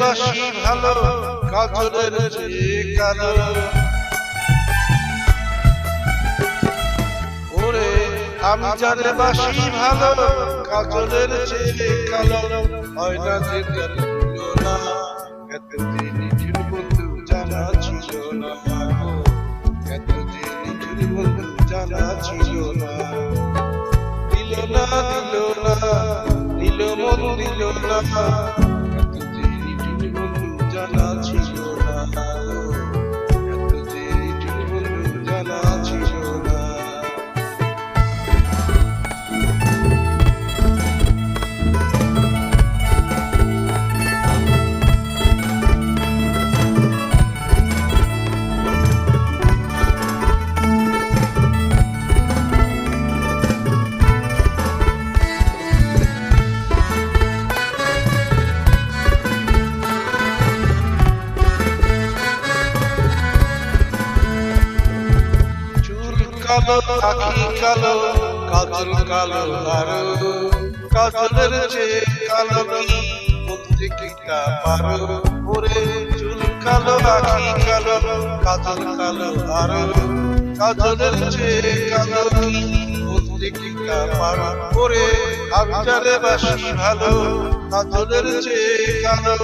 বাসি ভালো কাজলের চেয়ে কালো ওরে আমি যারে বাসি ভালো কাজলের চেয়ে কালো হয় না যে তার তুলনা এতদিন নিঠুর বন্ধু জানা ছিল না এতদিন নিঠুর বন্ধু জানা ছিল না দিল না দিল মন দিল না এতদিন নিঠুর বন্ধু জানা ছিল না এতদিন নিঠুর বন্ধু জানা ছিল না কালো আখি কালো কাজল কালো আরো কাজলের চেয়ে কালো কি বলতে কিটা পারো ওরে চুল কালো আখি কালো কাজল কালো আরো কাজলের চেয়ে কালো কি বলতে কিটা পারো ওরে আমি যারে বাসি ভালো কাজলের চেয়ে কালো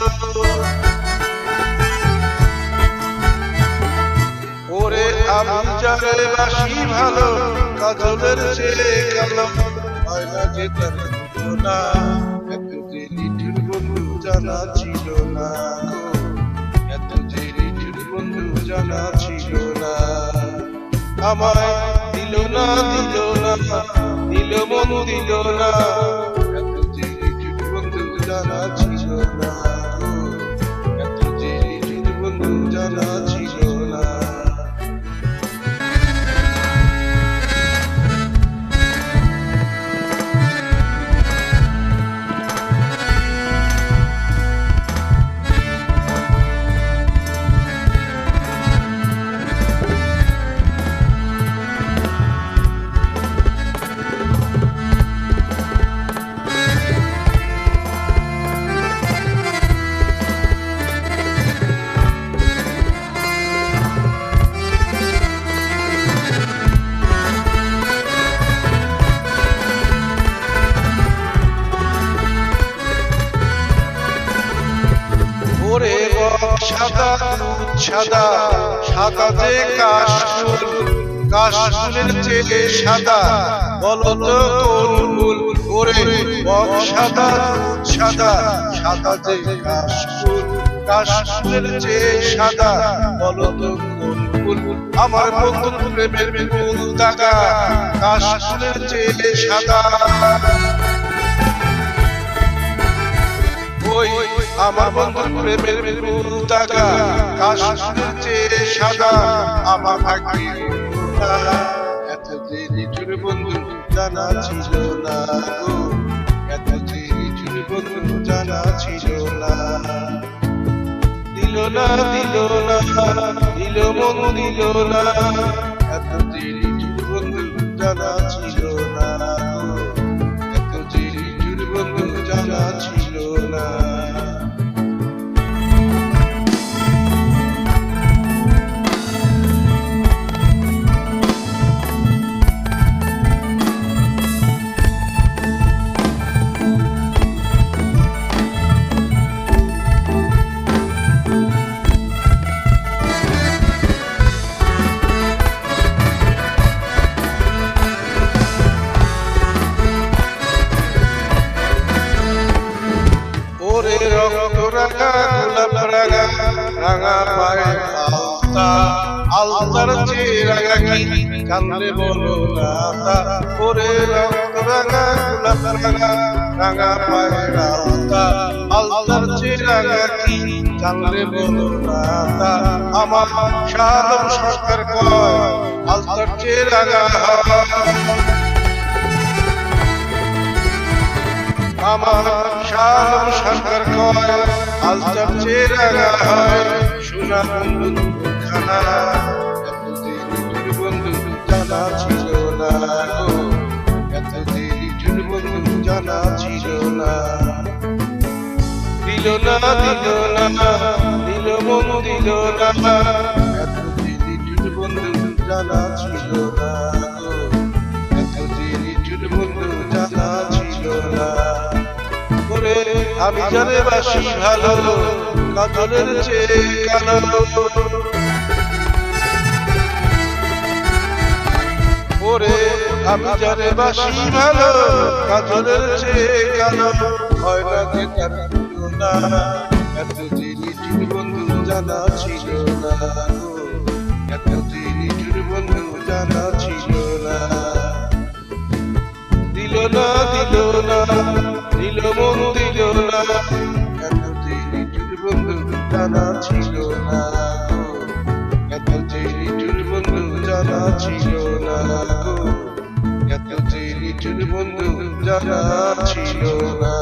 ওরে আমি যারে বাসি ভালো কাজলের চেয়ে কালো হয় না যে তার তুলনা এতদিন নিঠুর বন্ধু জানা ছিল না এতদিন নিঠুর বন্ধু জানা ছিল না আমায় দিল না দিল মন দিল না এতদিন নিঠুর বন্ধু জানা ছিল না এতদিন নিঠুর বন্ধু জানা ছিল না ওরে সাদা সাদা সাদা যে কাশফুলের চেয়ে সাদা বলো তো কোন ফুল ওরে সাদা সাদা সাদা যে কাশফুলের চেয়ে সাদা বলো তো কোন ফুল আমার বন্ধু প্রেমের ফুল দাগা কাশফুলের চেয়ে সাদা ওই আমার বন্ধু প্রেমের ফুল দাগা কাশফুলের চেয়ে সাদা আমার ভাগ্যে এতদিন নিঠুর বন্ধু জানা ছিল না এতদিন নিঠুর বন্ধু জানা ছিল না দিল না দিল মন দিল না এতদিন নিঠুর বন্ধু জানা ছিল না এতদিন নিঠুর বন্ধু জানা ছিল না রাঙা পায়ে আলতার চেয়ে রাঙা কি কান্দে বলো না ওরে রক্ত রাঙা গোলাপ রাঙা রাঙা পায়ে আলতার চেয়ে রাঙা কি কান্দে বলো না আমার শালম সরকার কয় আলতার চেয়ে রাঙা আমার শালম সরকার কয় আলতার চেয়ে রাঙা হয় সোনা বন্ধু খানা এতদিন নিঠুর বন্ধু জানা ছিল না এতদিন নিঠুর বন্ধু জানা ছিল না দিল দিল মন দিল না এত নিঠুর বন্ধু জানা ছিল না গো, এত নিঠুর বন্ধু জানা ছিল না। ওরে আমি জানে বাসি ভালো কাজলের চেয়ে কালো, ওরে আমি জানে বাসি ভালো কাজলের চেয়ে কালো, হয় না যে তার তুলনা এত নিঠুর বন্ধু জানা ছিল না গো, এত নিঠুর বন্ধু জানা ছিল না। দিল না দিল মন দিল না এত নিঠুর বন্ধু জানা ছিল না গো, এত নিঠুর বন্ধু জানা ছিল না গো, এত নিঠুর বন্ধু জানা ছিল না।